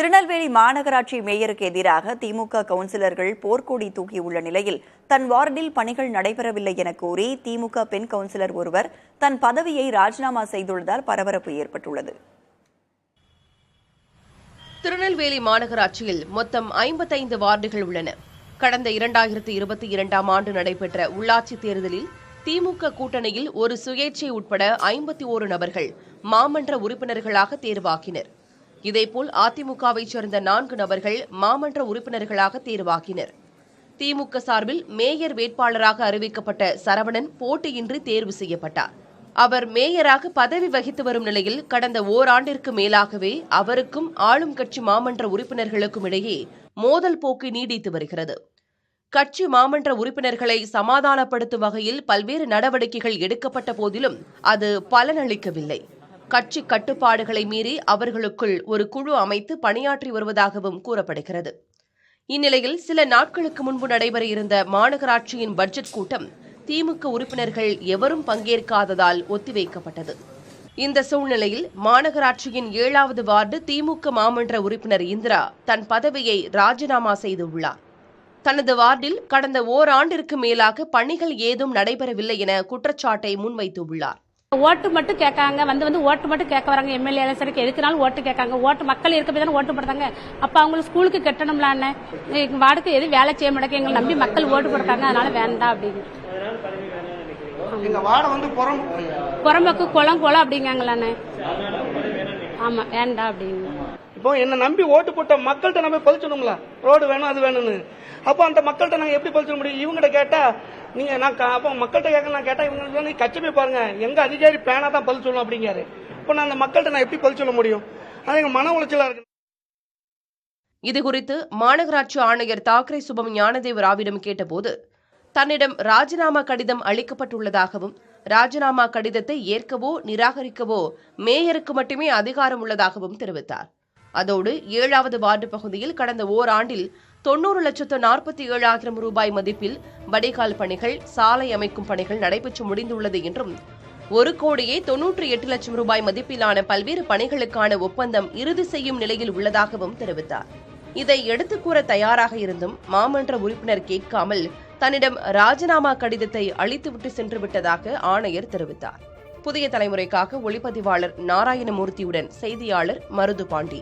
திருநெல்வேலி மாநகராட்சி மேயருக்கு எதிராக திமுக கவுன்சிலர்கள் போர்க்கொடி தூக்கியுள்ள நிலையில் தன் வார்டில் பணிகள் நடைபெறவில்லை என கூறி திமுக பெண் கவுன்சிலர் ஒருவர் தன் பதவியை ராஜினாமா செய்துள்ளதால் பரபரப்பு ஏற்பட்டுள்ளது. திருநெல்வேலி மாநகராட்சியில் மொத்தம் 55 வார்டுகள் உள்ளன. கடந்த 2022ஆம் ஆண்டு நடைபெற்ற உள்ளாட்சி தேர்தலில் திமுக கூட்டணியில் ஒரு சுயேட்சை உட்பட 51 நபர்கள் மாமன்ற உறுப்பினர்களாக தேர்வாகினர். இதேபோல் அதிமுகவைச் சேர்ந்த 4 நபர்கள் மாமன்ற உறுப்பினர்களாக தேர்வாகினர். திமுக சார்பில் மேயர் வேட்பாளராக அறிவிக்கப்பட்ட சரவணன் போட்டியின்றி தேர்வு செய்யப்பட்டார். அவர் மேயராக பதவி வகித்து வரும் நிலையில் கடந்த ஓராண்டிற்கு மேலாகவே அவருக்கும் ஆளும் கட்சி மாமன்ற உறுப்பினர்களுக்கும் இடையே மோதல் போக்கு நீடித்து வருகிறது. கட்சி மாமன்ற உறுப்பினர்களை சமாதானப்படுத்தும் வகையில் பல்வேறு நடவடிக்கைகள் எடுக்கப்பட்ட போதிலும் அது பலனளிக்கவில்லை. கட்சி கட்டுப்பாடுகளை மீறி அவர்களுக்குள் ஒரு குழு அமைத்து பணியாற்றி வருவதாகவும் கூறப்படுகிறது. இந்நிலையில் சில நாட்களுக்கு முன்பு நடைபெற இருந்த மாநகராட்சியின் பட்ஜெட் கூட்டம் திமுக உறுப்பினர்கள் எவரும் பங்கேற்காததால் ஒத்திவைக்கப்பட்டது. இந்த சூழ்நிலையில் மாநகராட்சியின் 7வது வார்டு திமுக மாமன்ற உறுப்பினர் இந்திரா தன் பதவியை ராஜினாமா செய்துள்ளார். தனது வார்டில் கடந்த ஓராண்டிற்கு மேலாக பணிகள் ஏதும் நடைபெறவில்லை என குற்றச்சாட்டை முன்வைத்துள்ளார். ஓட்டு மட்டும் கேட்காங்க, வந்து ஓட்டு மட்டும் கேட்க வராங்க. எம்எல்ஏ எலெக்ஷனுக்கு எதுக்குனாலும் ஓட்டு கேட்காங்க. ஓட்டு மக்கள் இருக்க போய் தானே ஓட்டு போடுறாங்க. அப்ப அவங்களுக்கு ஸ்கூலுக்கு கட்டணும்ல, எங்க வார்டுக்கு எதுவும் வேலை செய்ய மாட்டாங்க, எங்களை நம்பி மக்கள் ஓட்டு போடுறாங்க, அதனால வேண்டாம் அப்படின்னு. புறம்போக்கு குளம் அப்படிங்காங்களாண்ணே. ஆமா, வேண்டாம் அப்படின்னு. இப்போ என்ன நம்பி ஓட்டு போட்ட மக்கள்கிட்ட நம்ம பதிச்சணும்ல, ரோடு வேணும் அது வேணும்னு. அப்போ அந்த மக்கள்கிட்ட நாங்க எப்படி பதிச்ச முடியும்? இவங்ககிட்ட கேட்டா நீங்க அப்போ மக்கள்கிட்ட கேட்க நான் கேட்டா இவங்க கட்சி போய் பாருங்க, எங்க அதிகாரி பேனா தான் பதில் சொல்லணும் அப்படிங்காரு. இப்போ நான் அந்த மக்கள்கிட்ட நான் எப்படி பதில் சொல்ல முடியும்? அது எங்க மன உளைச்சலா இருக்கு. இதுகுறித்து மாநகராட்சி ஆணையர் தாக்கரே சுபம் ஞானதேவ ராவிடம் கேட்டபோது தன்னிடம் ராஜினாமா கடிதம் அளிக்கப்பட்டுள்ளதாகவும் ராஜினாமா கடிதத்தை ஏற்கவோ நிராகரிக்கவோ மேயருக்கு மட்டுமே அதிகாரம் உள்ளதாகவும் தெரிவித்தார். அதோடு 7வது வார்டு பகுதியில் கடந்த ஓராண்டில் 90,47,000 ரூபாய் மதிப்பில் வடிகால் பணிகள், சாலை அமைக்கும் பணிகள் நடைபெற்று முடிந்துள்ளது என்றும் 1,98 லட்சம் ரூபாய் மதிப்பிலான பல்வேறு பணிகளுக்கான ஒப்பந்தம் இறுதி செய்யும் நிலையில் உள்ளதாகவும் தெரிவித்தார். இதை எடுத்துக் கூற தயாராக இருந்தும் மாமன்ற உறுப்பினர் கேட்காமல் தன்னிடம் ராஜினாமா கடிதத்தை அளித்துவிட்டு சென்று விட்டதாக ஆணையர் தெரிவித்தார். புதிய தலைமுறைக்காக ஒளிப்பதிவாளர் நாராயணமூர்த்தியுடன் செய்தியாளர் மருது பாண்டி.